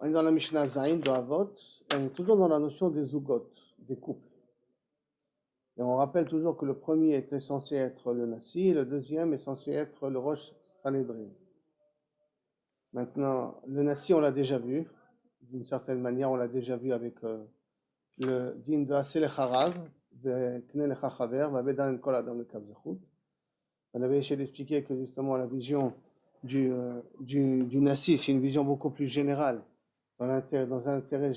On est dans la Mishnah Zayin de Avot, et on est toujours dans la notion des zugot, des couples. Et on rappelle toujours que le premier était censé être le Nasi, et le deuxième est censé être le Rosh Sanhedrin. Maintenant, le Nasi, on l'a déjà vu, d'une certaine manière, on l'a déjà vu avec le din de Asel Echarav, de Knel Echachaver, Vabedan Kol Adam le Kavzechut. On avait essayé d'expliquer que justement la vision du Nasi, c'est une vision beaucoup plus générale, dans un intérêt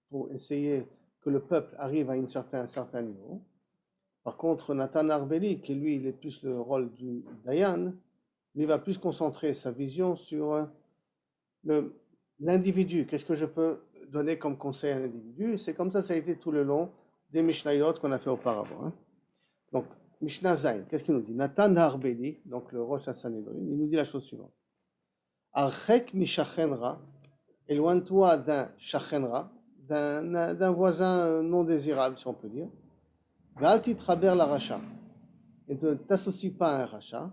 pour essayer que le peuple arrive à un certain niveau. Par contre, Nathan Arbeli, qui lui, il est plus le rôle du Dayan, lui va plus concentrer sa vision sur l'individu. Qu'est-ce que je peux donner comme conseil à l'individu? C'est comme ça a été tout le long des Mishnayot qu'on a fait auparavant. Hein. Donc, Mishnah Zayin, qu'est-ce qu'il nous dit? Nathan Arbeli, donc le Rosh Sanhedrin, il nous dit la chose suivante. Archek mi shachenra, éloigne-toi d'un shachenra, d'un voisin non désirable, si on peut dire. Ve'al titraber la racha, et ne t'associe pas à un rachat.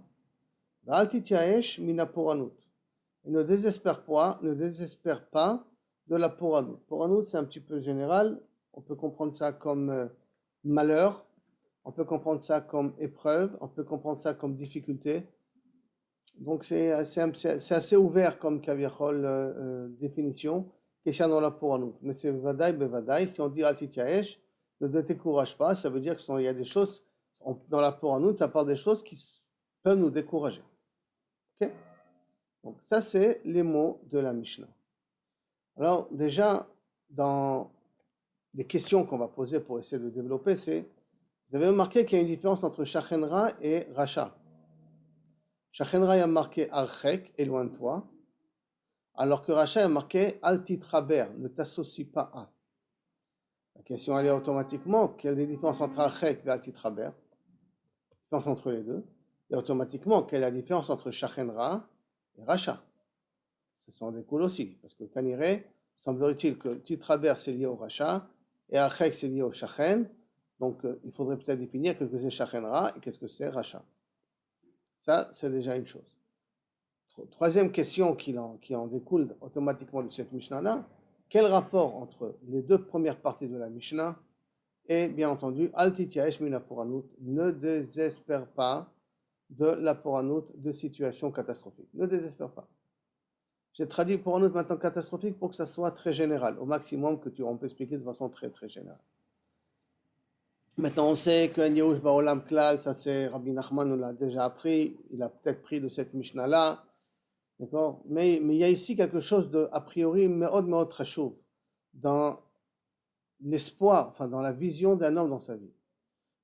Ve'al tityaesh mina poranut, et ne désespère pas de la poranut. Poranut, c'est un petit peu général, on peut comprendre ça comme malheur, on peut comprendre ça comme épreuve, on peut comprendre ça comme difficulté. Donc c'est assez ouvert comme kaviachol définition, concernant la poranut. Mais c'est vadaï bevadaï, si on dit altityaesh, ne te décourage pas, ça veut dire qu'il y a des choses, dans la poranut, ça parle des choses qui peuvent nous décourager. Okay? Donc ça c'est les mots de la Mishnah. Alors déjà, dans les questions qu'on va poser pour essayer de développer, c'est, vous avez remarqué qu'il y a une différence entre Shachenra et Racha. Shachenra a marqué Archek, éloigne-toi, alors que Racha a marqué Altitraber, ne t'associe pas à. La question elle est automatiquement, quelle est la différence entre Archek et Altitraber? La différence entre les deux. Et automatiquement, quelle est la différence entre Shachenra et Racha? Ça en découle aussi, parce que Kaniré, semblerait-il que Titraber c'est lié au Racha, et Archek c'est lié au Shachen, donc il faudrait peut-être définir qu'est-ce que c'est Shachenra et qu'est-ce que c'est Racha. Ça, c'est déjà une chose. Troisième question qui en découle automatiquement de cette Mishnah-là, quel rapport entre les deux premières parties de la Mishnah et bien entendu, Altityaesh mina poranut, ne désespère pas de la poranut de situation catastrophique. Ne désespère pas. J'ai traduit poranut maintenant catastrophique pour que ça soit très général, au maximum que on peut expliquer de façon très très générale. Maintenant, on sait qu'un Yehush Baolam Klal, ça c'est Rabbi Nachman nous l'a déjà appris, il a peut-être pris de cette Mishnah-là, d'accord, mais il y a ici quelque chose de, a priori, meod chashuv, dans l'espoir, enfin dans la vision d'un homme dans sa vie.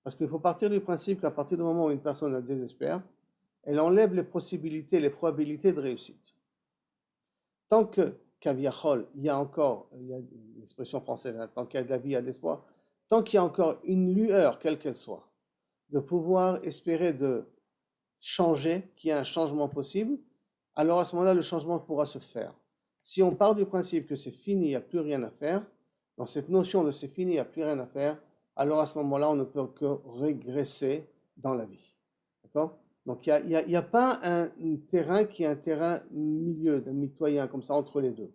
Parce qu'il faut partir du principe qu'à partir du moment où une personne elle désespère, elle enlève les possibilités, les probabilités de réussite. Tant que Kaviachol, il y a l'expression française, hein, tant qu'il y a de la vie, il y a de l'espoir, tant qu'il y a encore une lueur, quelle qu'elle soit, de pouvoir espérer de changer, qu'il y ait un changement possible, alors à ce moment-là, le changement pourra se faire. Si on part du principe que c'est fini, il n'y a plus rien à faire, dans cette notion de c'est fini, il n'y a plus rien à faire, alors à ce moment-là, on ne peut que régresser dans la vie. D'accord? Donc il n'y a pas un terrain qui est un terrain milieu, d'un mitoyen comme ça entre les deux.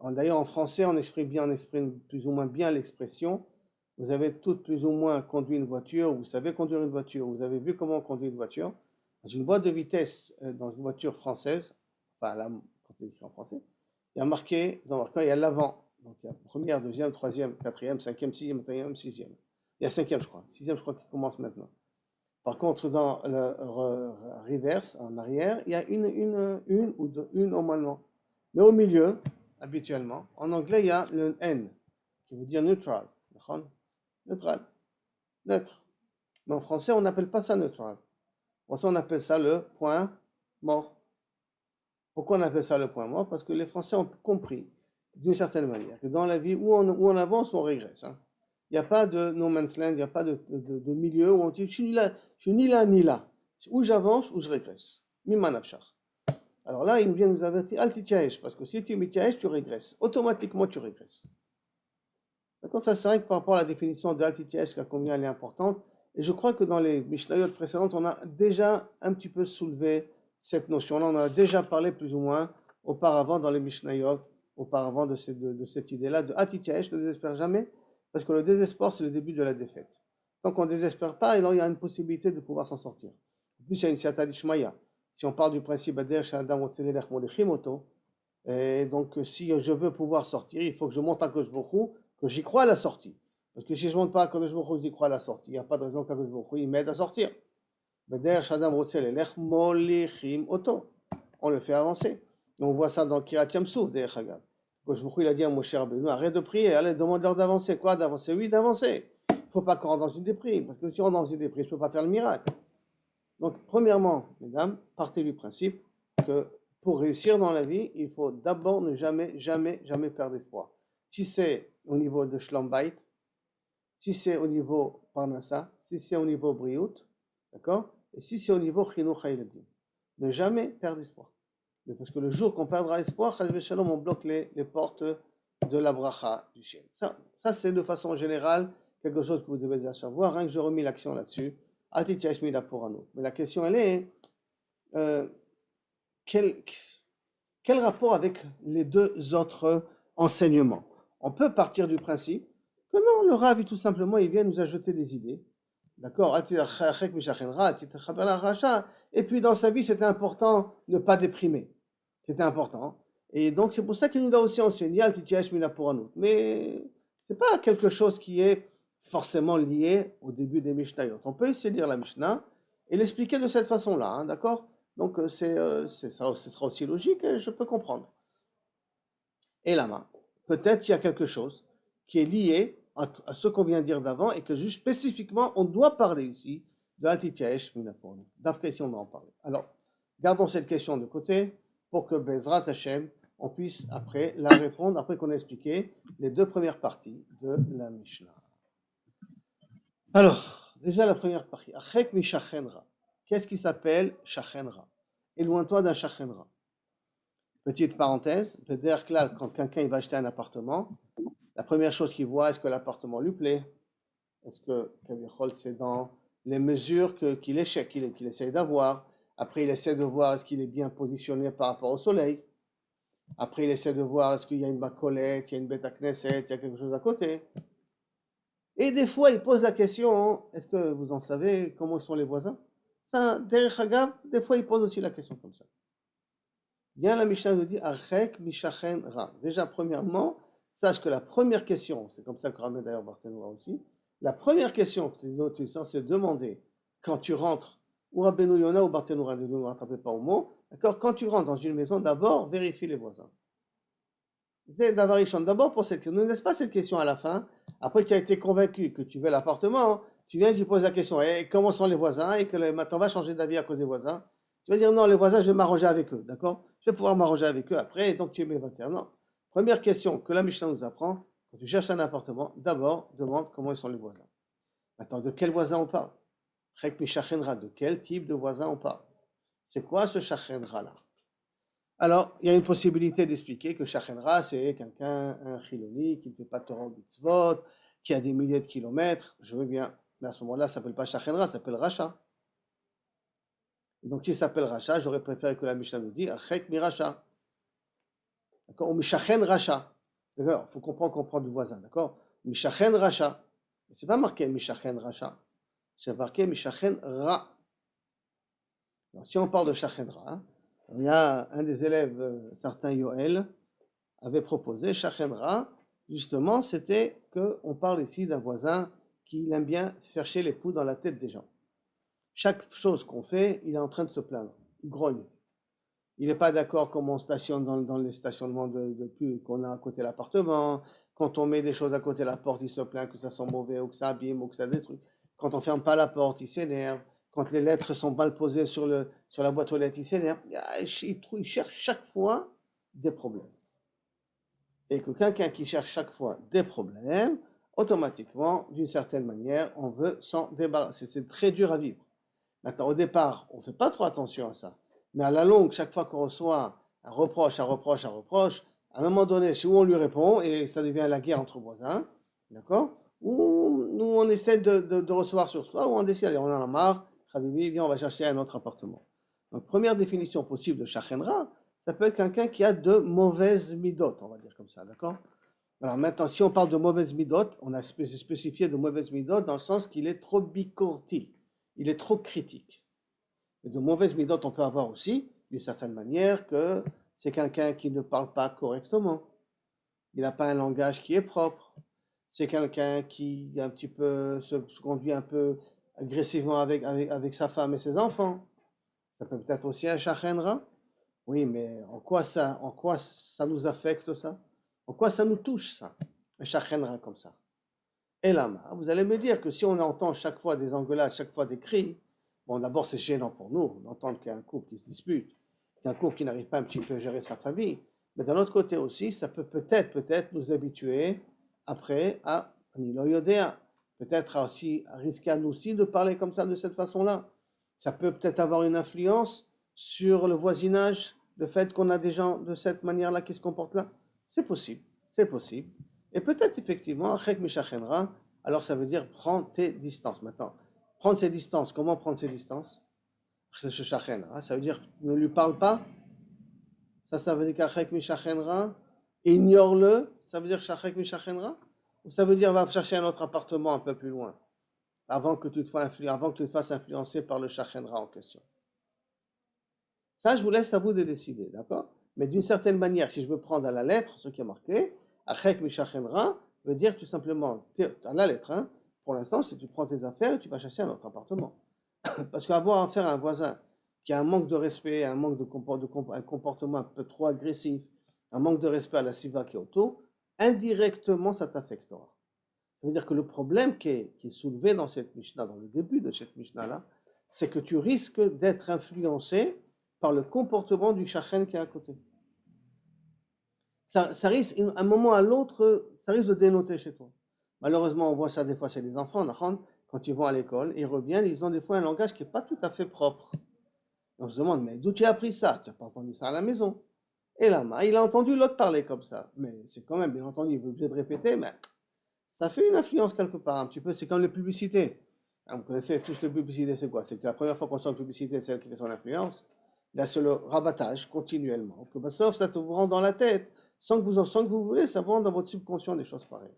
D'ailleurs en français on exprime plus ou moins bien l'expression. Vous avez toutes plus ou moins conduit une voiture, vous savez conduire une voiture, vous avez vu comment on conduit une voiture. Dans une boîte de vitesse, dans une voiture française, enfin là, quand c'est écrit en français, il y a marqué, il y a l'avant. Donc il y a première, deuxième, troisième, quatrième, cinquième, sixième, sixième. Il y a cinquième je crois. Sixième je crois qui commence maintenant. Par contre, dans le reverse, en arrière, il y a une ou deux, une normalement. Mais au milieu, habituellement, en anglais, il y a le N, qui veut dire neutral. Neutral. Neutre. Mais en français, on n'appelle pas ça neutral. En français, on appelle ça le point mort. Pourquoi on appelle ça le point mort? Parce que les Français ont compris, d'une certaine manière, que dans la vie, où on avance, on régresse. Hein. Il n'y a pas de no man's land, il n'y a pas de milieu où on dit je suis ni là ni là. Où j'avance, ou je régresse. Mimanafshar. Alors là, il vient nous avertir altityaesh, parce que si tu mityaesh, tu régresses. Automatiquement, tu régresses. D'accord, ça c'est vrai que par rapport à la définition de altityaesh, combien elle est importante. Et je crois que dans les Mishnayot précédentes, on a déjà un petit peu soulevé cette notion-là. On en a déjà parlé plus ou moins auparavant dans les Mishnayot auparavant de cette idée-là de Atityaesh, ne désespère jamais, parce que le désespoir, c'est le début de la défaite. Tant qu'on ne désespère pas, alors il y a une possibilité de pouvoir s'en sortir. En plus, il y a une Siyata d'Ishmaïa. Si on parle du principe Ader Shadam Otselelech Molechimoto, et donc si je veux pouvoir sortir, il faut que je monte à Kadosh Baruch Hu, que j'y crois à la sortie. Parce que si je ne monte pas à Kadosh Baruch Hu, j'y crois à la sortie, il n'y a pas de raison qu'Kadosh Baruch Hu il m'aide à sortir. Ader Shadam Otselelech Molechimoto. On le fait avancer. Et on voit ça dans Kirat Yamsou, d'ailleurs, Hagab. Kadosh Baruch Hu, il a dit à Moshe Rabbeinu, arrête de prier, allez, demande-leur d'avancer. Quoi d'avancer? Oui, d'avancer. Il ne faut pas qu'on rentre dans une déprime, parce que si on rentre dans une déprime, je ne peux pas faire le miracle. Donc, premièrement, mesdames, partez du principe que pour réussir dans la vie, il faut d'abord ne jamais perdre espoir. Si c'est au niveau de Shlambait, si c'est au niveau Parnassa, si c'est au niveau Briout, d'accord? Et si c'est au niveau Chinuch HaYiladim, ne jamais perdre espoir. Parce que le jour qu'on perdra espoir, on bloque les portes de la bracha du ciel. Ça c'est de façon générale quelque chose que vous devez déjà savoir, hein, que je remis l'action là-dessus. Mais la question elle est, quel rapport avec les deux autres enseignements? On peut partir du principe que non, le Rav, tout simplement, il vient nous ajouter des idées. D'accord? Et puis dans sa vie, c'était important de ne pas déprimer. C'était important. Et donc c'est pour ça qu'il nous a aussi enseigné mais ce n'est pas quelque chose qui est forcément lié au début des Mishnayot. On peut essayer de lire la Mishnah et l'expliquer de cette façon-là, hein, d'accord? Donc ce sera aussi logique et je peux comprendre. Et là-bas, peut-être il y a quelque chose qui est lié à ce qu'on vient de dire d'avant et que juste spécifiquement on doit parler ici de Atityaesh Minaporno. D'après si on doit en parler. Alors, gardons cette question de côté pour que Bezrat Hashem, on puisse après la répondre, après qu'on ait expliqué les deux premières parties de la Mishnah. Alors, déjà la première partie, Achek mi Shachenra. Qu'est-ce qui s'appelle Shachenra? Éloigne-toi d'un Shachenra. Petite parenthèse, peut-être quand quelqu'un va acheter un appartement, la première chose qu'il voit, est-ce que l'appartement lui plaît? Est-ce que c'est dans les mesures qu'il essaie d'avoir? Après, il essaie de voir est-ce qu'il est bien positionné par rapport au soleil. Après, il essaie de voir est-ce qu'il y a une bacolette, il y a une bête à Knesset, il y a quelque chose à côté. Et des fois, il pose la question, est-ce que vous en savez comment sont les voisins? Ça, derrière Hagab, des fois, il pose aussi la question comme ça. Bien, la Mishnah nous dit, Archek mishachen ra. Déjà, premièrement, sache que la première question, c'est comme ça que ramène d'ailleurs Barthénois aussi, la première question que tu es censé demander quand tu rentres, ou Rabbeinu Yona ou Barthénois, ne vous rattrapez pas au mot, d'accord? Quand tu rentres dans une maison, d'abord, vérifie les voisins. C'est d'abord pour cette question. Ne laisse pas cette question à la fin. Après que tu as été convaincu que tu veux l'appartement, tu viens et tu poses la question, et comment sont les voisins? Et que maintenant on va changer d'avis à cause des voisins. Tu vas dire non, les voisins, je vais m'arranger avec eux, d'accord? Je vais pouvoir m'arranger avec eux après, et donc tu es mes 21. Non. Première question que la Mishnah nous apprend, quand tu cherches un appartement, d'abord demande comment ils sont les voisins. Maintenant, de quel voisin on parle? De quel type de voisin on parle? C'est quoi ce shachenra-là? Alors, il y a une possibilité d'expliquer que shachenra, c'est quelqu'un, un chiloni, qui ne fait pas Torah mitzvot, qui a des milliers de kilomètres, je veux bien, mais à ce moment-là, ça ne s'appelle pas shachenra, ça s'appelle racha. Donc, s'il s'appelle racha, j'aurais préféré que la Mishnah nous dise achek mi racha. D'accord? Ou mishachen racha. D'accord? Il faut comprendre qu'on prend du voisin, d'accord? Mishachen racha. C'est pas marqué mishachen racha, c'est marqué mishachen ra. Alors, si on parle de shachen ra, il y a un des élèves, certain Yoel, avait proposé shachen ra. Justement, c'était qu'on parle ici d'un voisin qui aime bien chercher les poux dans la tête des gens. Chaque chose qu'on fait, il est en train de se plaindre, il grogne. Il n'est pas d'accord comment on stationne dans les stationnements de pub qu'on a à côté de l'appartement. Quand on met des choses à côté de la porte, il se plaint que ça sent mauvais ou que ça abîme ou que ça détruit. Quand on ne ferme pas la porte, il s'énerve. Quand les lettres sont mal posées sur la boîte aux lettres, il s'énerve. Il cherche chaque fois des problèmes. Et que quelqu'un qui cherche chaque fois des problèmes, automatiquement, d'une certaine manière, on veut s'en débarrasser. C'est très dur à vivre. Maintenant, au départ, on ne fait pas trop attention à ça. Mais à la longue, chaque fois qu'on reçoit un reproche, à un moment donné, si on lui répond, et ça devient la guerre entre voisins, d'accord? Ou nous, on essaie de recevoir sur soi, ou on décide, allez, on en a marre, Habibi, viens, on va chercher un autre appartement. Donc, première définition possible de shachenra, ça peut être quelqu'un qui a de mauvaises midot, on va dire dire comme ça, d'accord? Alors maintenant, si on parle de mauvaise midot, on a spécifié de mauvaise midot dans le sens qu'il est trop bikorti, il est trop critique. Et de mauvaises midot, on peut avoir aussi, d'une certaine manière, que c'est quelqu'un qui ne parle pas correctement, il n'a pas un langage qui est propre, c'est quelqu'un qui un petit peu se conduit un peu agressivement avec sa femme et ses enfants. Ça peut être aussi un shachenra. Oui, mais en quoi ça nous affecte ça? En quoi ça nous touche ça? Un shachenra comme ça. Et là, vous allez me dire que si on entend chaque fois des engueulades, chaque fois des cris, bon, d'abord c'est gênant pour nous d'entendre qu'il y a un couple qui se dispute, qu'il y a un couple qui n'arrive pas un petit peu à gérer sa famille. Mais d'un autre côté aussi, ça peut peut-être nous habituer après à Niloyodéa. Peut-être aussi à risquer à nous aussi de parler comme ça, de cette façon-là. Ça peut peut-être avoir une influence sur le voisinage, le fait qu'on a des gens de cette manière-là qui se comportent là. C'est possible, c'est possible. Et peut-être effectivement, Chek Mishachenra, alors ça veut dire prendre tes distances. Maintenant, prendre ses distances, comment prendre ses distances? Ça veut dire ne lui parle pas. Ça veut dire qu'Achek Mishachenra, ignore-le, ça veut dire Shachek Mishachenra? Ou ça veut dire va chercher un autre appartement un peu plus loin, avant que tu te fasses influencer par le Shachenra en question. Ça, je vous laisse à vous de décider, d'accord? Mais d'une certaine manière, si je veux prendre à la lettre ce qui est marqué, Achek Mishachenra veut dire tout simplement, à la lettre, hein, pour l'instant, si tu prends tes affaires, tu vas chercher un autre appartement. Parce qu'avoir affaire à un voisin qui a un manque de respect, un comportement un peu trop agressif, un manque de respect à la siva qui est autour, indirectement, ça t'affectera. Ça veut dire que le problème qui est soulevé dans cette Mishnah, dans le début de cette Mishnah-là, c'est que tu risques d'être influencé par le comportement du shachen qui est à côté. Ça risque, à un moment à l'autre, ça risque de dénoter chez toi. Malheureusement, on voit ça des fois chez les enfants, quand ils vont à l'école, ils reviennent, ils ont des fois un langage qui n'est pas tout à fait propre. On se demande, mais d'où tu as appris ça? Tu n'as pas entendu ça à la maison. Et là, il a entendu l'autre parler comme ça. Mais c'est quand même, bien entendu, il est obligé de répéter, mais ça fait une influence quelque part, un petit peu. C'est comme les publicités. Vous connaissez tous les publicités, c'est quoi? C'est que la première fois qu'on sent une publicité, c'est celle qui fait son influence. Là, c'est le rabattage continuellement. Que sauf ça te vous rend dans la tête, sans que vous voulez, ça vous rend dans votre subconscient des choses pareilles.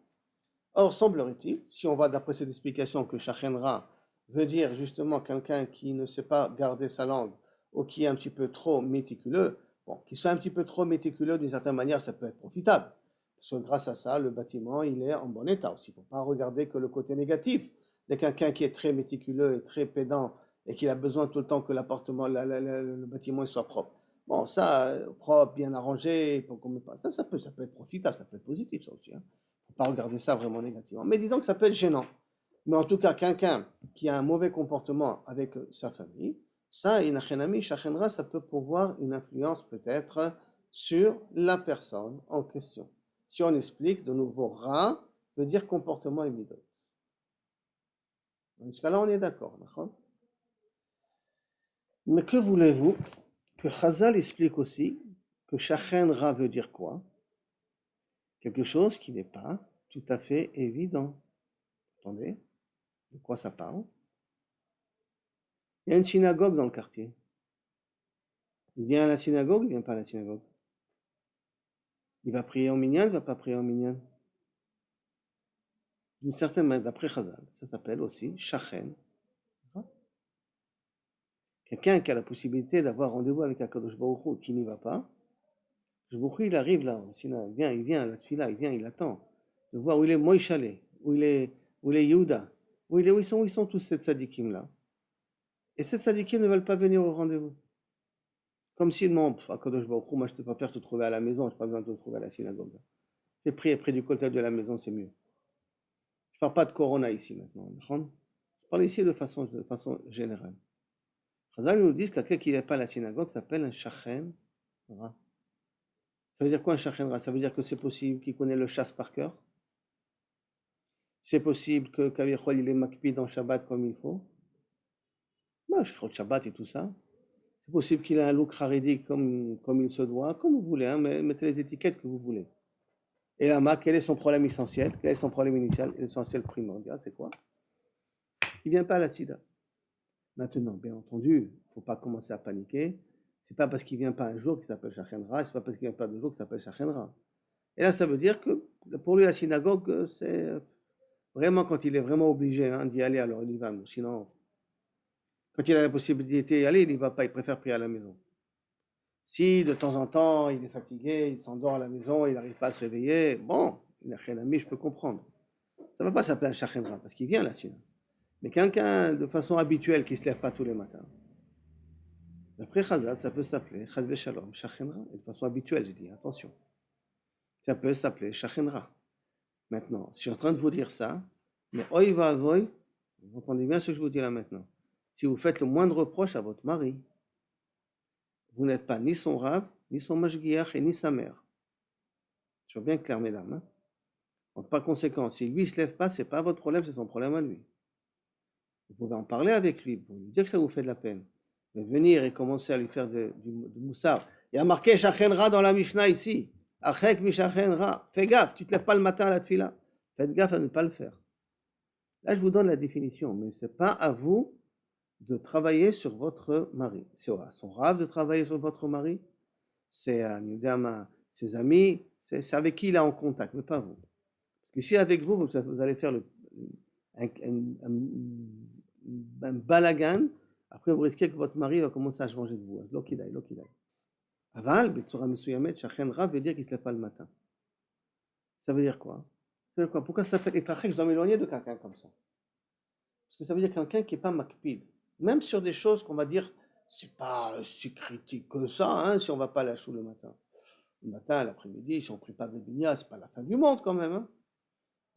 Or, semblerait-il, si on va d'après cette explication que Shachenra veut dire justement quelqu'un qui ne sait pas garder sa langue ou qui est un petit peu trop méticuleux, bon, qui soit un petit peu trop méticuleux d'une certaine manière, ça peut être profitable. Parce que grâce à ça, le bâtiment, il est en bon état aussi. Il ne faut pas regarder que le côté négatif de quelqu'un qui est très méticuleux et très pédant et qui a besoin tout le temps que l'appartement, le bâtiment soit propre. Bon, ça, propre, bien arrangé, ça peut être profitable, ça peut être positif ça aussi. Hein. Faut pas regarder ça vraiment négativement. Mais disons que ça peut être gênant. Mais en tout cas, quelqu'un qui a un mauvais comportement avec sa famille, ça, inachenami, shachenra, ça peut pouvoir une influence peut-être sur la personne en question. Si on explique, de nouveau, ra veut dire comportement et midot. Jusqu'à là, on est d'accord, d'accord? Mais que voulez-vous que Chazal explique aussi que shachenra veut dire quoi? Quelque chose qui n'est pas tout à fait évident. Attendez, de quoi ça parle? Il y a une synagogue dans le quartier. Il vient à la synagogue, il ne vient pas à la synagogue. Il va prier en minyan, il ne va pas prier en minyan. D'une certaine manière, d'après Chazal, ça s'appelle aussi shachen. Quelqu'un qui a la possibilité d'avoir rendez-vous avec Akadosh Baruch Hu, qui n'y va pas, Akadosh Baruch Hu, il arrive là, il vient à la tfila, il attend de voir où il est Moïchale, où il est Yehuda, où ils sont tous ces tzadikim là. Et ces tzadikim ne veulent pas venir au rendez-vous. Comme s'ils m'ont, Akadosh Baruch Hu, moi je ne préfère te trouver à la maison, je n'ai pas besoin de te trouver à la synagogue. J'ai prié près du kotel de la maison, c'est mieux. Je ne parle pas de corona ici maintenant. Je parle ici de façon générale. Chazal nous dit que quelqu'un qui n'est pas à la synagogue s'appelle un shachen ra. Ça veut dire quoi un shachen ra? Ça veut dire que c'est possible qu'il connaît le chasse par cœur. C'est possible que Kavichol il est makpi dans Shabbat comme il faut. Moi, je crois Shabbat et tout ça. C'est possible qu'il ait un look haredi comme il se doit, comme vous voulez, hein, mettez les étiquettes que vous voulez. Et là, quel est son problème essentiel? Quel est son problème initial? L'essentiel primordial, c'est quoi? Il ne vient pas à la sida. Maintenant, bien entendu, il ne faut pas commencer à paniquer. C'est pas parce qu'il ne vient pas un jour qu'il s'appelle Shachenra, c'est pas parce qu'il ne vient pas deux jours qu'il s'appelle Shachenra. Et là, ça veut dire que pour lui, la synagogue, c'est vraiment quand il est vraiment obligé d'y aller, alors il y va. Sinon, quand il a la possibilité d'y aller, il n'y va pas, il préfère prier à la maison. Si de temps en temps, il est fatigué, il s'endort à la maison, il n'arrive pas à se réveiller, bon, il n'a rien ami, je peux comprendre. Ça ne va pas s'appeler un Shachenra, parce qu'il vient là, sinon. Mais quelqu'un de façon habituelle qui ne se lève pas tous les matins, d'après Chazal, ça peut s'appeler Chaz Shalom, Shachenra, et de façon habituelle, j'ai dit, attention. Ça peut s'appeler Shachenra. Maintenant, je suis en train de vous dire ça, mais oi va avoy, vous entendez bien ce que je vous dis là maintenant. Si vous faites le moindre reproche à votre mari, vous n'êtes pas ni son rab, ni son mashgiach et ni sa mère. Je vois bien clair, mesdames. Hein. Donc, par conséquent, si lui ne se lève pas, ce n'est pas votre problème, c'est son problème à lui. Vous pouvez en parler avec lui, vous lui dire que ça vous fait de la peine. Mais venir et commencer à lui faire du moussard. Il y a marqué Shachenra dans la Mishnah ici. Achek Mishachenra. Fais gaffe, tu ne te lèves pas le matin à la tefila. Faites gaffe à ne pas le faire. Là, je vous donne la définition, mais ce n'est pas à vous de travailler sur votre mari. C'est à son rave de travailler sur votre mari. C'est à ses amis. C'est avec qui il est en contact, mais pas vous. Parce que si avec vous, vous allez faire un balagan, après vous risquez que votre mari va commencer à changer de vous. L'okidai. Aval, betsura mesuyamet, shachen rav veut dire qu'il ne se lève pas le matin. Ça veut dire quoi? Ça veut dire quoi? Pourquoi ça s'appelle etrachek? Je dois m'éloigner de quelqu'un comme ça. Parce que ça veut dire quelqu'un qui n'est pas makpid. Même sur des choses qu'on va dire, c'est pas si critique que ça, hein, si on ne va pas à la choule le matin. Le matin, l'après-midi, si on ne prie pas de binya, c'est pas la fin du monde quand même. Hein.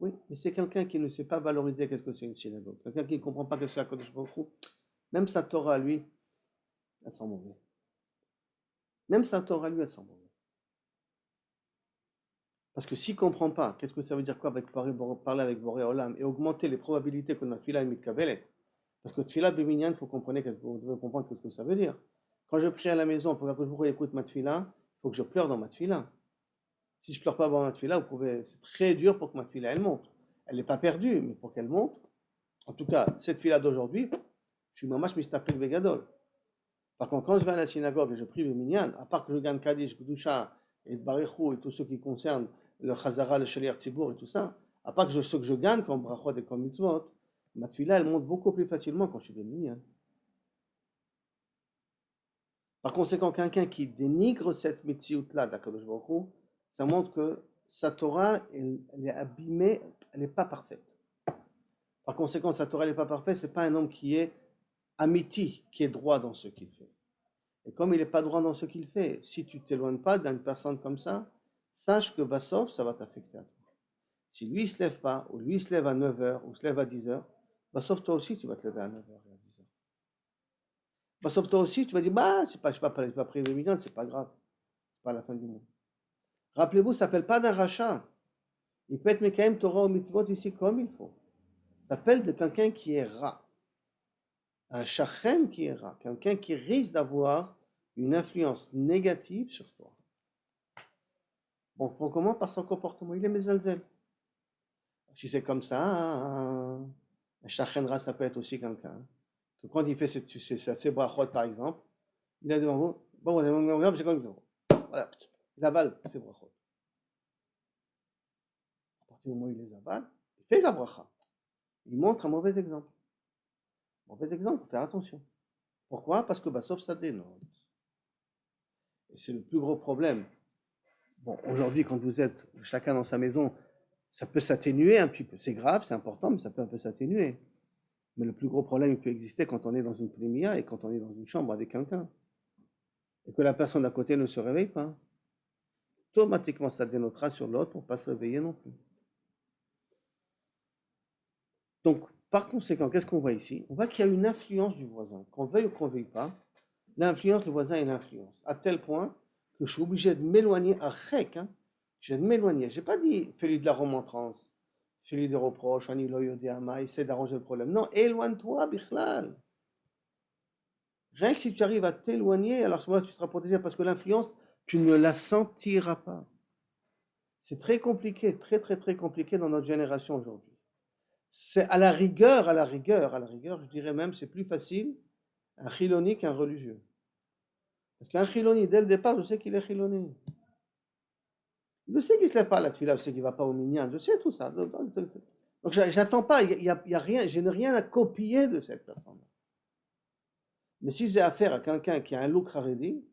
Oui, mais c'est quelqu'un qui ne sait pas valoriser qu'est-ce que c'est une synagogue. Quelqu'un qui ne comprend pas que c'est la Kodesh Baruch Hu. Même sa Torah, lui, elle sent mauvais. Même sa Torah, lui, elle sent mauvais. Parce que s'il ne comprend pas, qu'est-ce que ça veut dire quoi avec parler avec Boré Olam et augmenter les probabilités que notre fila est mitkabelet. Parce que tfila beminyan, il faut comprendre ce que ça veut dire. Quand je prie à la maison pour que je écoute ma tfila, il faut que je pleure dans ma tfila. Si je ne pleure pas dans ma tfila, c'est très dur pour que ma tfila elle monte. Elle n'est pas perdue, mais pour qu'elle monte, en tout cas, cette tfila d'aujourd'hui, je suis mamash mistapek begadol. Par contre, quand je vais à la synagogue et je prie le minyan, à part que je gagne Kaddish, Gdusha et Barichou et tout ce qui concerne le Chazara, le Shaliach Tzibour et tout ça, à part que ce que je gagne comme brachot et comme mitzvot, ma tfila elle monte beaucoup plus facilement quand je suis le minyan. Par conséquent, quelqu'un qui dénigre cette metsiout-là d'Akadosh Baruch Hu, ça montre que sa Torah, elle est abîmée, elle n'est pas parfaite. Par conséquent, sa Torah n'est pas parfaite, ce n'est pas un homme qui est amiti, qui est droit dans ce qu'il fait. Et comme il n'est pas droit dans ce qu'il fait, si tu ne t'éloignes pas d'une personne comme ça, sache que Bassov, ça va t'affecter à toi. Si lui ne se lève pas, ou lui se lève à 9h, ou se lève à 10h, Bassov, toi aussi, tu vas te lever à 9h et à 10h. Bassov, toi aussi, tu vas dire, bah, je ne suis pas privé million, c'est pas grave. C'est pas la fin du monde. Rappelez-vous, ça ne s'appelle pas d'un rachat. Il peut être Mekaim Torah ou Mitzvot ici comme il faut. Ça s'appelle de quelqu'un qui est rat. Un shachem qui est rat. Quelqu'un qui risque d'avoir une influence négative sur toi. Bon, comment? Par son comportement. Il est mezalzel. Si c'est comme ça, un shachem rat, ça peut être aussi quelqu'un. Que quand il fait ses brachot, par exemple, il est devant vous. Bon, c'est comme ça. Voilà. Il avale ses brachot. À partir du moment où il les avale, il fait la bracha. Il montre un mauvais exemple. Mauvais exemple, faut faire attention. Pourquoi? Parce que sauf ça dénote. Et c'est le plus gros problème. Bon, aujourd'hui, quand vous êtes chacun dans sa maison, ça peut s'atténuer un petit peu. C'est grave, c'est important, mais ça peut un peu s'atténuer. Mais le plus gros problème, il peut exister quand on est dans une plémia et quand on est dans une chambre avec quelqu'un. Et que la personne d'à côté ne se réveille pas. Automatiquement, ça dénotera sur l'autre pour ne pas se réveiller non plus. Donc, par conséquent, qu'est-ce qu'on voit ici? On voit qu'il y a une influence du voisin. Qu'on veuille ou qu'on ne veuille pas, l'influence, le voisin et l'influence. À tel point que je suis obligé de m'éloigner à Rek. Hein, je vais m'éloigner. Je n'ai pas dit fais-lui de la remontrance, fais-lui des reproches, essaie d'arranger le problème. Non, éloigne-toi, Bichlal. Rien que si tu arrives à t'éloigner, alors à ce moment-là, tu seras protégé parce que l'influence, tu ne la sentiras pas. C'est très compliqué, très très très compliqué dans notre génération aujourd'hui. C'est à la rigueur, je dirais même, c'est plus facile un chiloni qu'un religieux. Parce qu'un chiloni, dès le départ, je sais qu'il est chiloni. Je sais qu'il ne se lève pas à la tefila, je sais qu'il ne va pas au minyan, je sais tout ça. Donc j'attends pas, il y a rien, je n'ai rien à copier de cette personne. Mais si j'ai affaire à quelqu'un qui a un look haredi,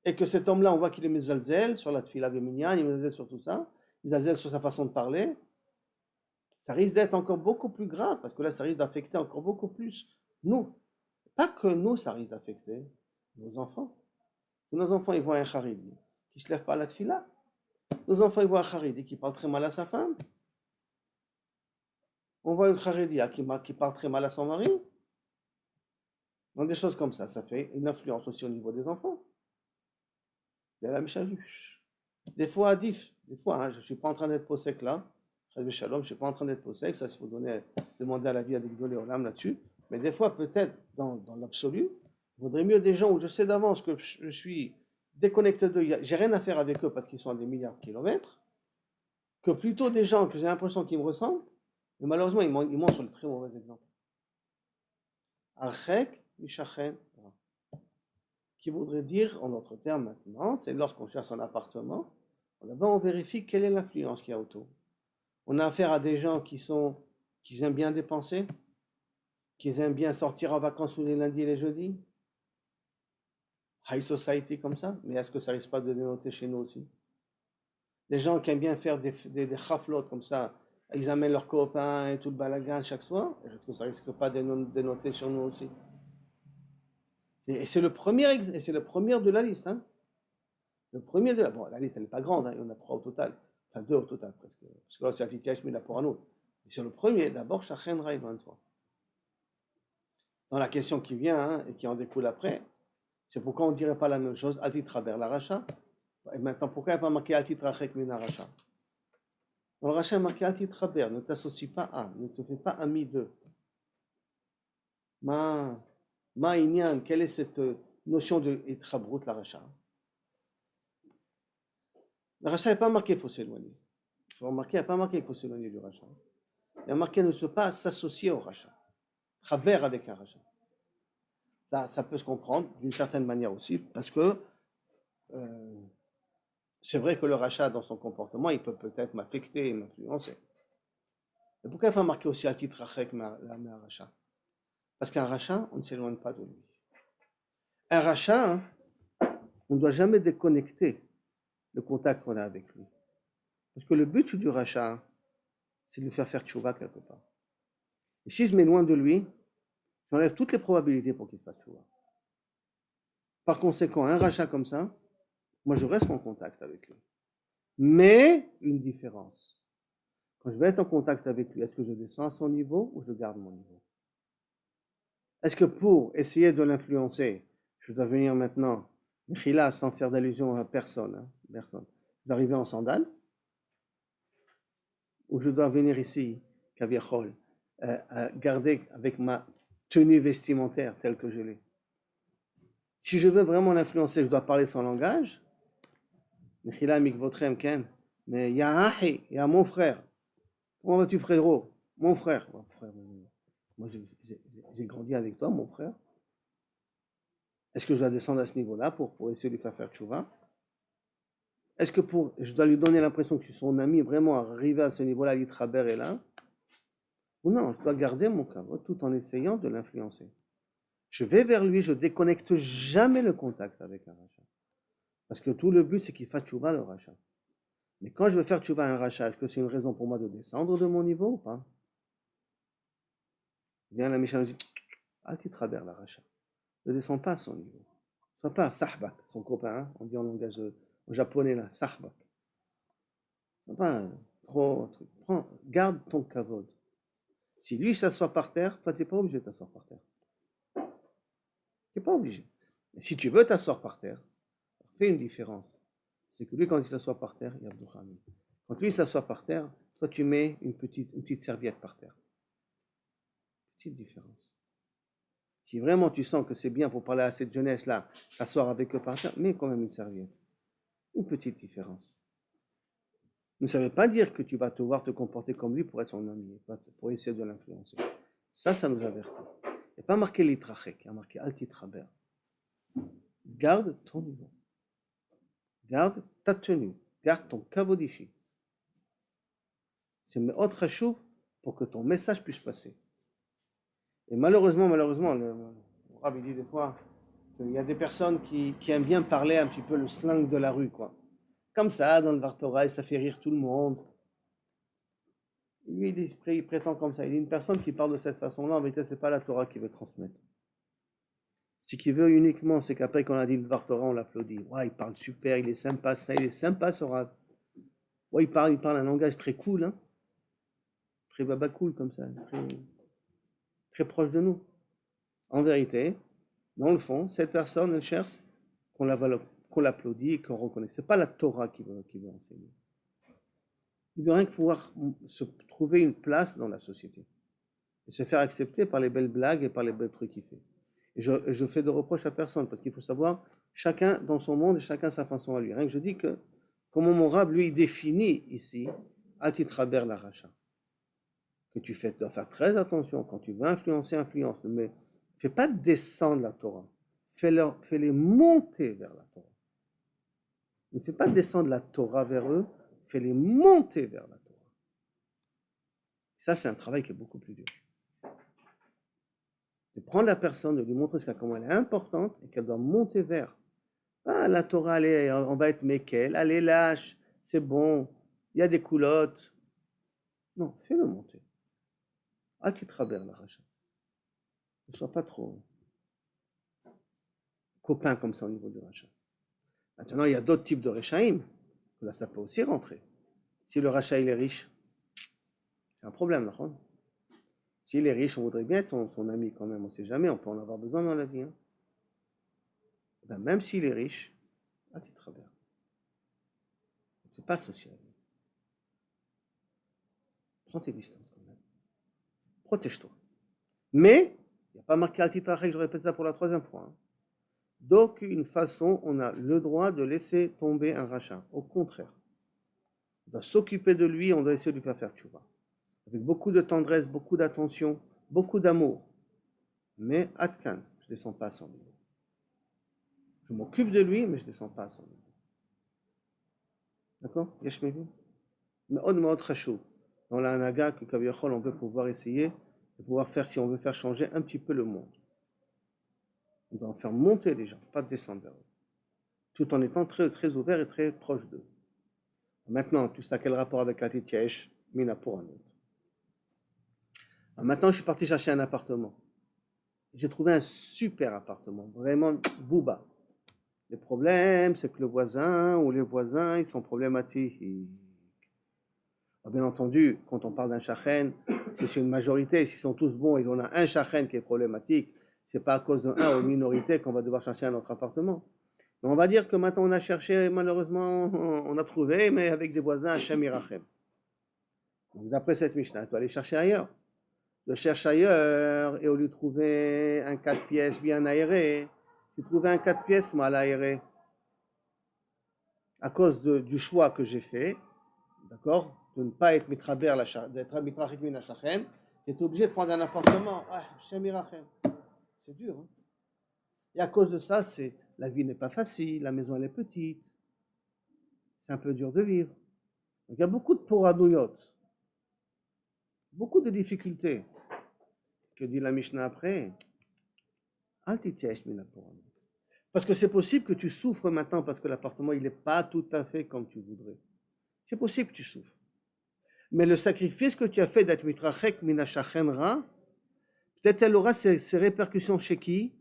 et que cet homme-là, on voit qu'il est mezalzel sur la tefila de minyan, il est mezalzel sur tout ça, il est mezalzel sur sa façon de parler, ça risque d'être encore beaucoup plus grave, parce que là, ça risque d'affecter encore beaucoup plus nous. Pas que nous, ça risque d'affecter nos enfants. Nos enfants, ils voient un haredi qui ne se lève pas à la tefila. Nos enfants, ils voient un haredi qui parle très mal à sa femme. On voit une Kharedia qui parle très mal à son mari. Donc des choses comme ça fait une influence aussi au niveau des enfants. Il y a la Mishalush. Des fois, Adif, des fois, je ne suis pas en train d'être possèque là. Je ne suis pas en train d'être possèque, ça, il faut demander à la vie à des Gdolé Olam là-dessus. Mais des fois, peut-être, dans l'absolu, il vaudrait mieux des gens où je sais d'avance que je suis déconnecté d'eux, j'ai rien à faire avec eux parce qu'ils sont à des milliards de kilomètres, que plutôt des gens que j'ai l'impression qu'ils me ressemblent, mais malheureusement, ils montrent le très mauvais exemple. Archek, Mishachen, qui voudrait dire, en d'autres termes maintenant, c'est lorsqu'on cherche un appartement, d'abord on vérifie quelle est l'influence qu'il y a autour. On a affaire à des gens qui aiment bien dépenser, qui aiment bien sortir en vacances tous les lundis et les jeudis, high society comme ça, mais est-ce que ça risque pas de dénoter chez nous aussi? Des gens qui aiment bien faire des chaflot comme ça, ils amènent leurs copains et tout le balagan chaque soir, est-ce que ça risque pas de dénoter sur nous aussi? Et c'est le premier de la liste. Hein. Le premier de la, bon, la liste elle n'est pas grande, hein, il y en a 3 au total, enfin 2 au total presque, parce que là c'est Atitiash, mais là pour un autre. Mais c'est le premier, d'abord Shachen Rai 23. Dans la question qui vient hein, et qui en découle après, c'est pourquoi on ne dirait pas la même chose, Atit Raber la Racha. Et maintenant, pourquoi il n'y a pas marqué Atit Rachek Mina Racha? Dans le Racha, il y a marqué Atit Raber, ne t'associe pas à, ne te fais pas ami d'eux. Ma Inyan, quelle est cette notion de Itrabrut la Racha? Le rachat n'est pas marqué qu'il faut s'éloigner. Il faut remarquer, il n'y a pas marqué qu'il faut s'éloigner du rachat. Il y a marqué ne pas s'associer au rachat. Travers avec un rachat. Ça peut se comprendre d'une certaine manière aussi, parce que c'est vrai que le rachat dans son comportement, il peut peut-être m'affecter et m'influencer. Mais pourquoi il n'y a pas marqué aussi à titre rachek mais un rachat? Parce qu'un rachat, on ne s'éloigne pas de lui. Un rachat, hein, on ne doit jamais déconnecter le contact qu'on a avec lui. Parce que le but du rachat, c'est de lui faire tchouva quelque part. Et si je m'éloigne de lui, j'enlève toutes les probabilités pour qu'il se fasse tchouva. Par conséquent, un rachat comme ça, moi je reste en contact avec lui. Mais une différence. Quand je vais être en contact avec lui, est-ce que je descends à son niveau ou je garde mon niveau? Est-ce que pour essayer de l'influencer, je dois venir maintenant, Mechila, sans faire d'allusion à personne, hein, personne, je dois arriver en sandales? Ou je dois venir ici, Kaviachol, garder avec ma tenue vestimentaire telle que je l'ai? Si je veux vraiment l'influencer, je dois parler son langage. Mechila mikvotrem ken. Mais il y a Ahi, il y a mon frère. Comment vas-tu, frérot? Mon frère. Oh, frère. Moi, j'ai grandi avec toi, mon frère. Est-ce que je dois descendre à ce niveau-là pour essayer de lui faire tchouva? Est-ce que je dois lui donner l'impression que je suis son ami, vraiment arriver à ce niveau-là, l'Itraber est là? Ou non, je dois garder mon kavod tout en essayant de l'influencer. Je vais vers lui, je déconnecte jamais le contact avec un rachat. Parce que tout le but, c'est qu'il fasse tchouva le rachat. Mais quand je veux faire tchouva un rachat, est-ce que c'est une raison pour moi de descendre de mon niveau ou pas? Bien la Mishnah nous dit, Al-Titraber la rachat. Ne descends pas à son niveau. Ne sois pas un sahbak, son copain, hein, on dit en langage au japonais là, sahbak. Ne sois pas trop truc. Garde ton kavod. Si lui s'assoit par terre, toi tu n'es pas obligé de t'asseoir par terre. Tu n'es pas obligé. Mais si tu veux t'asseoir par terre, fais une différence. C'est que lui, quand il s'assoit par terre, il y a Abdoukhami. Quand lui s'assoit par terre, toi tu mets une petite serviette par terre. Petite différence. Si vraiment tu sens que c'est bien pour parler à cette jeunesse-là, s'asseoir avec eux par terre, mets quand même une serviette. Une petite différence. Ça ne veut pas dire que tu vas devoir te comporter comme lui pour être son ami, pour essayer de l'influencer. Ça nous avertit. Il n'y a pas marqué l'itrachek, il y a marqué altitraber. Garde ton niveau. Garde ta tenue. garde ton kavod ishi. C'est me'od chashuv pour que ton message puisse passer. Et malheureusement, le Rabbi dit des fois qu'il y a des personnes qui aiment bien parler un petit peu le slang de la rue, quoi. Comme ça, dans le Vartoraï, ça fait rire tout le monde. Lui, il prétend comme ça. Il est une personne qui parle de cette façon-là. En vérité, ce n'est pas la Torah qu'il veut transmettre. Ce qu'il veut uniquement, c'est qu'après qu'on a dit le Dvar Torah, on l'applaudit. Ouais, il parle super, il est sympa, ça, il est sympa, ce Rav. Ouais, il parle un langage très cool, hein. Très baba cool comme ça, très proche de nous. En vérité, dans le fond, cette personne, elle cherche qu'on l'applaudit et qu'on reconnaisse. Ce n'est pas la Torah qui veut enseigner. Il veut rien que pouvoir se trouver une place dans la société et se faire accepter par les belles blagues et par les belles trucs qu'il fait. Et je fais de reproches à personne parce qu'il faut savoir, chacun dans son monde et chacun sa façon à lui. Rien que je dis que, comment mon Rab, lui, définit ici, Atitraber la Racha. Que tu dois faire très attention quand tu veux influencer, mais ne fais pas descendre la Torah. Fais-les monter vers la Torah. Ne fais pas descendre la Torah vers eux, fais-les monter vers la Torah. Ça, c'est un travail qui est beaucoup plus dur. De prendre la personne, de lui montrer comment elle est importante et qu'elle doit monter vers. Ah, la Torah, allez, on va être méquel, allez, lâche, c'est bon, il y a des coulottes. Non, fais-le monter. Ah, tu travers la racha. Ne sois pas trop copain comme ça au niveau du rachat. Maintenant, il y a d'autres types de rechaïm. Là, ça peut aussi rentrer. Si le rachat, il est riche, c'est un problème, là. S'il est riche, on voudrait bien être son ami quand même. On ne sait jamais, on peut en avoir besoin dans la vie. Hein. Ben, même s'il est riche, ah, tu travers. C'est pas social. Prends tes distances quand même. Protège-toi. Mais, il n'y a pas marqué à titre je répète ça pour la troisième fois. Hein. D'aucune façon, on a le droit de laisser tomber un rachat. Au contraire. On doit s'occuper de lui, on doit essayer de lui faire tchouva. Avec beaucoup de tendresse, beaucoup d'attention, beaucoup d'amour. Mais, atkan, je ne descends pas à son niveau. Je m'occupe de lui, mais je ne descends pas à son niveau. D'accord? Yashmevi? Mais on chachou. Dans la hanaga que Kaviyachol, on peut pouvoir essayer de pouvoir faire, si on veut faire changer un petit peu le monde. On doit en faire monter les gens, pas descendre vers eux. Tout en étant très, très ouvert et très proche d'eux. Maintenant, tout ça, quel rapport avec la Titiaesh? Mina pour un autre. Maintenant, je suis parti chercher un appartement. J'ai trouvé un super appartement, vraiment bouba. Le problème, c'est que le voisin ou les voisins, ils sont problématiques. Bien entendu, quand on parle d'un shachen, c'est une majorité. S'ils sont tous bons et on a un shachen qui est problématique, c'est pas à cause d'un ou une minorité qu'on va devoir chercher un autre appartement. Mais on va dire que maintenant on a cherché, malheureusement, on a trouvé, mais avec des voisins Hashem Irachem. Donc d'après cette Mishnah, tu dois aller chercher ailleurs. Je cherche ailleurs et au lieu de trouver un 4 pièces bien aéré, j'ai trouvé un 4 pièces mal aéré. À cause du choix que j'ai fait, d'accord, de ne pas être mitraber, d'être mitrachik min hashachen, j'étais obligé de prendre un appartement. Ah, Hashem Irachem. C'est dur. Hein? Et à cause de ça, la vie n'est pas facile, la maison elle est petite, c'est un peu dur de vivre. Donc il y a beaucoup de poradouyot, beaucoup de difficultés. Que dit la Mishnah après? Parce que c'est possible que tu souffres maintenant parce que l'appartement il n'est pas tout à fait comme tu voudrais. C'est possible que tu souffres. Mais le sacrifice que tu as fait d'être mitrachek minashachenra, peut-être elle aura ses répercussions chez qui?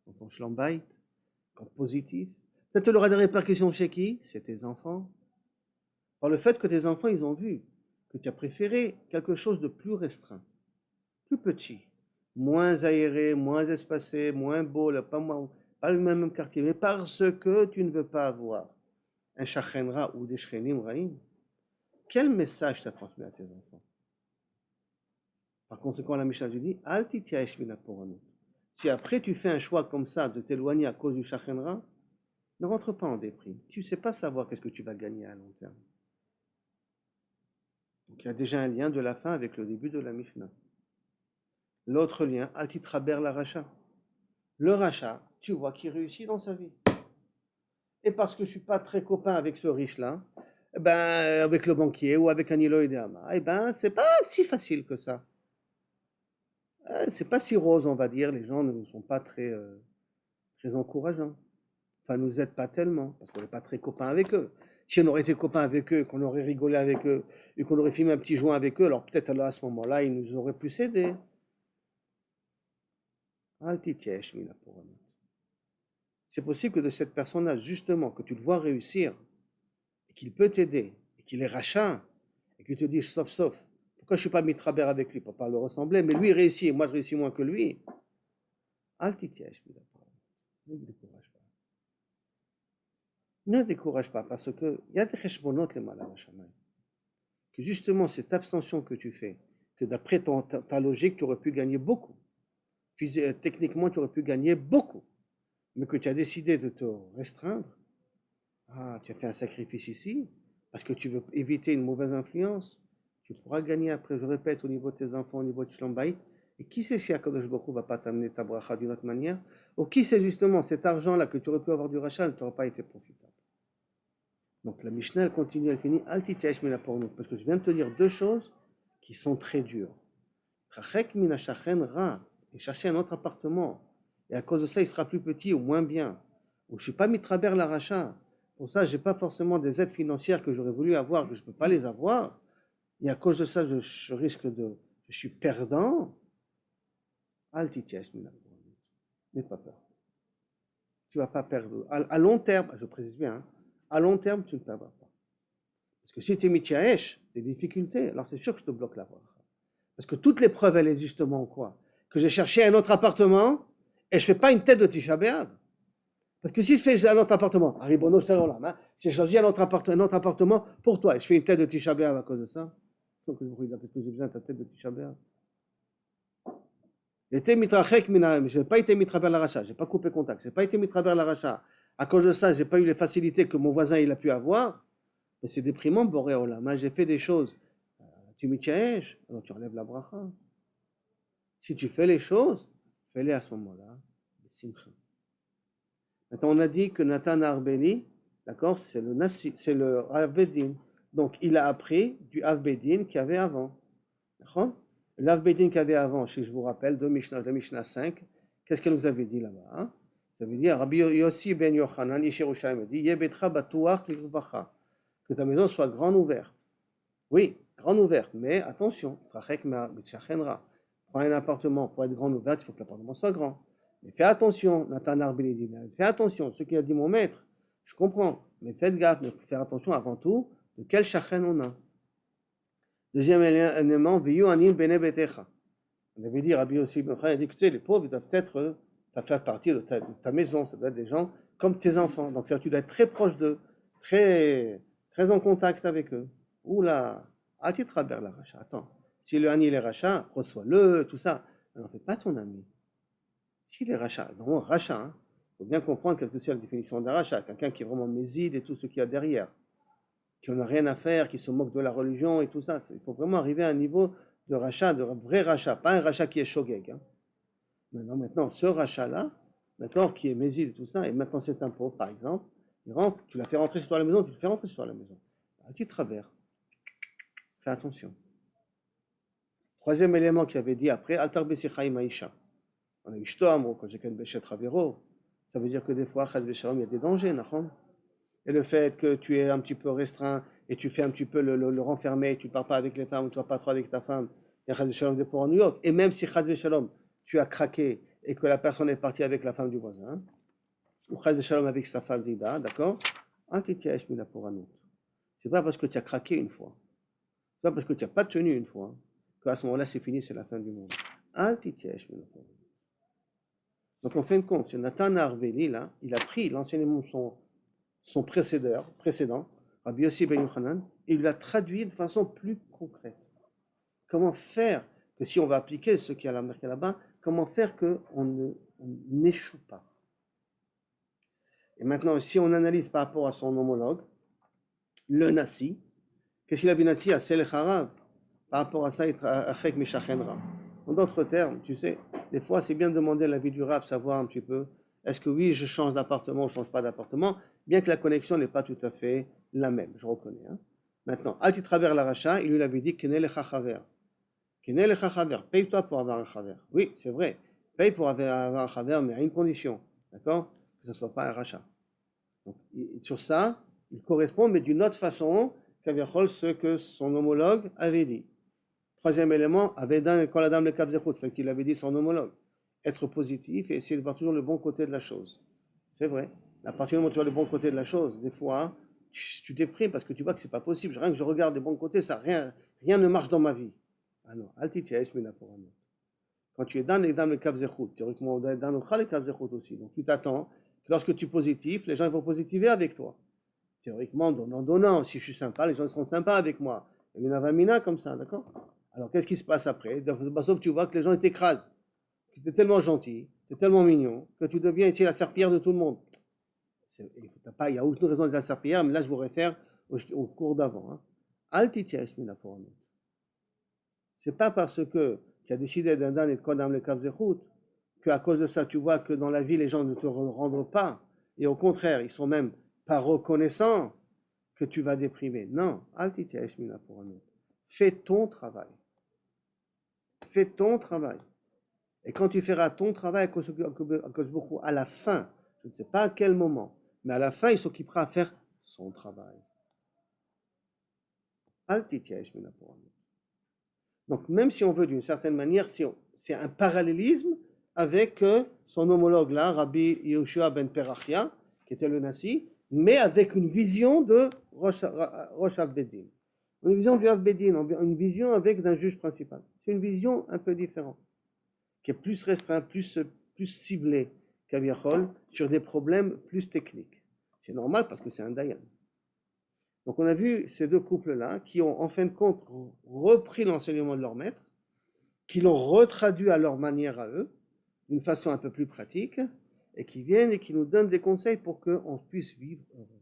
Dans ton shlambait, comme positif. Peut-être elle aura des répercussions chez qui? C'est tes enfants. Par le fait que tes enfants, ils ont vu que tu as préféré quelque chose de plus restreint, plus petit, moins aéré, moins espacé, moins beau, pas le même quartier, mais parce que tu ne veux pas avoir un shachenra ou des shchenim raïm, quel message tu as transmis à tes enfants? Par conséquent, la Mishnah dit, Al titiaesh mina poranut. Si après tu fais un choix comme ça de t'éloigner à cause du shachenra, ne rentre pas en déprime. Tu ne sais pas savoir qu'est-ce que tu vas gagner à long terme. Donc il y a déjà un lien de la fin avec le début de la Mishnah. L'autre lien, Altitraber la Racha. Le Racha, tu vois qu'il réussit dans sa vie. et parce que je ne suis pas très copain avec ce riche-là, eh ben, avec le banquier ou avec Anilo et Deama, eh ben, c'est pas si facile que ça. C'est pas si rose, on va dire. Les gens ne sont pas très encourageants. Enfin, nous aident pas tellement, parce qu'on n'est pas très copains avec eux. Si on aurait été copains avec eux, qu'on aurait rigolé avec eux, et qu'on aurait filmé un petit joint avec eux, alors peut-être alors à ce moment-là, ils nous auraient plus aidés. C'est possible que de cette personne-là, justement, que tu le vois réussir, et qu'il peut t'aider, et qu'il est rachat, et qu'il te dit sauf, pourquoi je ne suis pas mitraber avec lui pour ne pas le ressembler, mais lui il réussit, et moi je réussis moins que lui. Ne décourage pas. Ne décourage pas, parce qu'il y a des cheshbonot les malades que justement cette abstention que tu fais, que d'après ta logique, tu aurais pu gagner beaucoup. Techniquement, tu aurais pu gagner beaucoup, mais que tu as décidé de te restreindre. Tu as fait un sacrifice ici, parce que tu veux éviter une mauvaise influence. Tu pourras gagner après, je répète, au niveau de tes enfants, au niveau de Shalom Bayit. Et qui sait si Akadosh Baruch Hu ne va pas t'amener ta bracha d'une autre manière, ou qui sait justement cet argent-là que tu aurais pu avoir du rachat ne t'aurait pas été profitable. Donc la Mishnah, elle continue, elle finit, Altitesh mina pour nous, parce que je viens de te dire deux choses qui sont très dures. Trachek mina shachen ra, et chercher un autre appartement, et à cause de ça, il sera plus petit ou moins bien. Ou je ne suis pas mis travers la rachat. Pour ça, je n'ai pas forcément des aides financières que j'aurais voulu avoir, que je ne peux pas les avoir. Et à cause de ça, je risque de... Je suis perdant. Altitièche, n'aie pas peur. Tu ne vas pas perdre. À long terme, je précise bien, hein, à long terme, tu ne perdras pas. Parce que si tu es mityaesh, des difficultés, alors c'est sûr que je te bloque la voie. Parce que toute l'épreuve, elle est justement quoi? Que j'ai cherché un autre appartement et je ne fais pas une tête de Tisha B'Av. Parce que si je fais un autre appartement, Haribono Shalom, si j'ai choisi un autre appartement pour toi et je fais une tête de Tisha B'Av à cause de ça, donc je vous dis, parce que j'ai besoin de ta tête de Tisha B'Av. J'étais mitrachek minahem, je n'ai pas été mitraber la rachat, je n'ai pas coupé contact, je n'ai pas été mitraber la rachat. À cause de ça, je n'ai pas eu les facilités que mon voisin il a pu avoir. Mais c'est déprimant, Boré Olam. J'ai fait des choses. Tu mityaèges, alors tu enlèves la bracha. Si tu fais les choses, fais-les à ce moment-là. Maintenant, on a dit que Nathan Arbeli, d'accord, c'est le Rav Bedin. Donc, il a appris du Rav Bedin qu'il y avait avant. D'accord? Le Rav Bedin qu'il y avait avant, je vous rappelle, de Mishnah 5, qu'est-ce qu'elle nous avait dit là-bas, hein? Ça veut dire, Rabbi Yossi ben Yochanan, Ish Yerushalayim, dit, Yebetra batuach l'ilvacha, que ta maison soit grande ouverte. Oui, grande ouverte, mais attention, Trachek Mitchachenra. Prends un appartement pour être grande ouverte, il faut que l'appartement soit grand. Mais fais attention, Nathan Arbeli dit, fais attention, ce qu'il a dit mon maître, je comprends, mais faites gaffe, mais faire attention avant tout de quel chachen on a. Deuxième élément, Viyu Anil Bene Betecha. On avait dit, Rabbi Yossi Ben Yochanan a dit, écoutez, les pauvres, ils doivent être, faire partie de ta maison, ça doit être des gens comme tes enfants. Donc tu dois être très proche d'eux, très en contact avec eux. Oula, à titre à la rachat, attends. Si le Hani est rachat, reçois-le, tout ça. Alors, fais pas ton ami. S'il est rachat, vraiment rachat, hein, faut bien comprendre quelle que soit la définition d'un rachat. Quelqu'un qui est vraiment méside et tout ce qu'il y a derrière, qui n'en a rien à faire, qui se moque de la religion et tout ça. Il faut vraiment arriver à un niveau de rachat, de vrai rachat, pas un rachat qui est shogeg. Hein. Maintenant, ce rachat-là, d'accord, qui est méside et tout ça, et maintenant c'est un pauvre, par exemple, il rentre, tu l'as fait rentrer chez toi à la maison, tu le fais rentrer chez toi à la maison. Un petit travers. Fais attention. Troisième élément qu'il avait dit après, Altar Besicha Imaisha. On a eu Shtoam, quand j'ai qu'un Beshet Ravero. Ça veut dire que des fois, il y a des dangers, non? Et le fait que tu es un petit peu restreint et tu fais un petit peu le renfermer, tu ne parles pas avec les femmes, tu ne parles pas trop avec ta femme, il y a Shalom des pour New York. Et même si Shalom, tu as craqué et que la personne est partie avec la femme du voisin, ou Shalom avec sa femme d'Ida, d'accord? C'est pas parce que tu as craqué une fois, c'est pas parce que tu n'as pas tenu une fois, qu'à ce moment-là c'est fini, c'est la fin du monde. Donc en fin de compte, Nathan Arbeli, là, il a pris l'enseignement de son précédent, Rabbi Yossi ben Yochanan, et il l'a traduit de façon plus concrète. Comment faire que si on va appliquer ce qui est marqué là-bas, comment faire qu'on n'échoue pas. Et maintenant, si on analyse par rapport à son homologue, le Nasi, qu'est-ce qu'il a vu Nasi à Selech Harav? Par rapport à ça, il Achek Mishachenra. En d'autres termes, tu sais, des fois c'est bien de demander l'avis du Rav, savoir un petit peu, est-ce que oui, je change d'appartement ou je ne change pas d'appartement, bien que la connexion n'est pas tout à fait la même, je reconnais. Hein. Maintenant, Al Titraber la Racha, il lui avait dit Kene lecha chaver. Kene lecha chaver, paye-toi pour avoir un chaver. Oui, c'est vrai, paye pour avoir un chaver, mais à une condition, d'accord? Que ce ne soit pas un rachat. Donc, sur ça, il correspond, mais d'une autre façon qu'Aviachol ce que son homologue avait dit. Troisième élément, Avedan Kol Adam le Kabzechut, c'est ce qu'il avait dit son homologue. Être positif et essayer de voir toujours le bon côté de la chose. C'est vrai. À partir du moment où tu vois le bon côté de la chose, des fois, tu déprimes parce que tu vois que c'est pas possible. Rien que je regarde les bons côtés, ça, rien ne marche dans ma vie. Ah non, quand tu es dans le Kabzechut, théoriquement, dans le Kabzechut aussi. Donc tu t'attends que lorsque tu es positif, les gens vont positiver avec toi. Théoriquement, donnant. Si je suis sympa, les gens seront sympas avec moi. Il y a une avamina comme ça, d'accord? Alors qu'est-ce qui se passe après? Tu vois que les gens t'écrasent. Tu es tellement gentil, tu es tellement mignon, que tu deviens ici la serpillière de tout le monde. Il n'y a aucune raison de la serpillière, mais là je vous réfère au cours d'avant. C'est pas parce que tu as décidé d'un dan et de condamner le Kavzechut qu'à cause de ça tu vois que dans la vie les gens ne te rendent pas, et au contraire ils sont même pas reconnaissants, que tu vas déprimer. Non, fais ton travail. Fais ton travail. Et quand tu feras ton travail à la fin, je ne sais pas à quel moment, mais à la fin, il s'occupera à faire son travail. Donc, même si on veut d'une certaine manière, c'est un parallélisme avec son homologue là, Rabbi Yehoshua ben Perachia, qui était le Nassi, mais avec une vision de Rosh Avbedin. Une vision du Avbedin, une vision avec d'un juge principal. C'est une vision un peu différente, qui est plus restreinte, plus ciblée qu'Aviachol, sur des problèmes plus techniques. C'est normal parce que c'est un Dayan. Donc on a vu ces deux couples-là qui ont en fin de compte repris l'enseignement de leur maître, qui l'ont retraduit à leur manière à eux, d'une façon un peu plus pratique, et qui viennent et qui nous donnent des conseils pour qu'on puisse vivre heureux.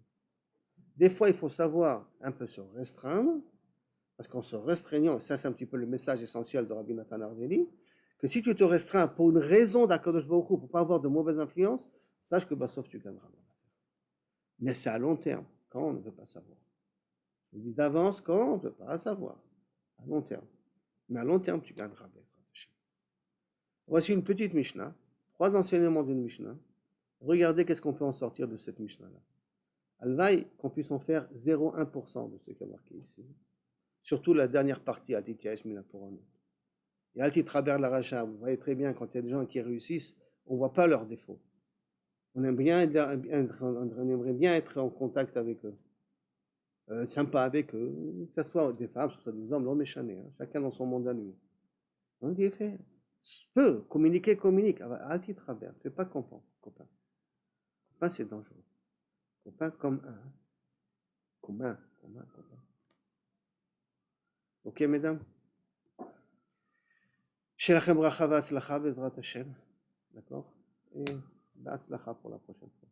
Des fois, il faut savoir un peu se restreindre, parce qu'en se restreignant, et ça c'est un petit peu le message essentiel de Rabbi Nathan Arveli, que si tu te restreins pour une raison d'Akadosh Baruch Hu, pour ne pas avoir de mauvaises influences, sache que sauf tu gagneras. Mais c'est à long terme, quand on ne veut pas savoir. Je dis d'avance quand on ne peut pas savoir, à long terme. Mais à long terme, tu gagneras. Voici une petite Mishnah, 3 enseignements d'une Mishnah. Regardez qu'est-ce qu'on peut en sortir de cette Mishnah-là. Alvaï, qu'on puisse en faire 0,1% de ce qui est marqué ici. Surtout la dernière partie, Atityaesh Minaporan. Et Alti Traber la Racha, vous voyez très bien, quand il y a des gens qui réussissent, on ne voit pas leurs défauts. On aimerait bien être en contact avec eux. Sympa avec eux, que ce soit des femmes, que ce soit des hommes, l'homme est chané, hein, chacun dans son monde à lui. On dit, peut communiquer, communique. Alti Traber, fais pas copain. Copain, c'est dangereux. Copain comme un. Commun. Ok, mesdames? Shelachem bracha v'atzlacha bezrat Hashem. D'accord? Et v'atzlacha pour la prochaine fois.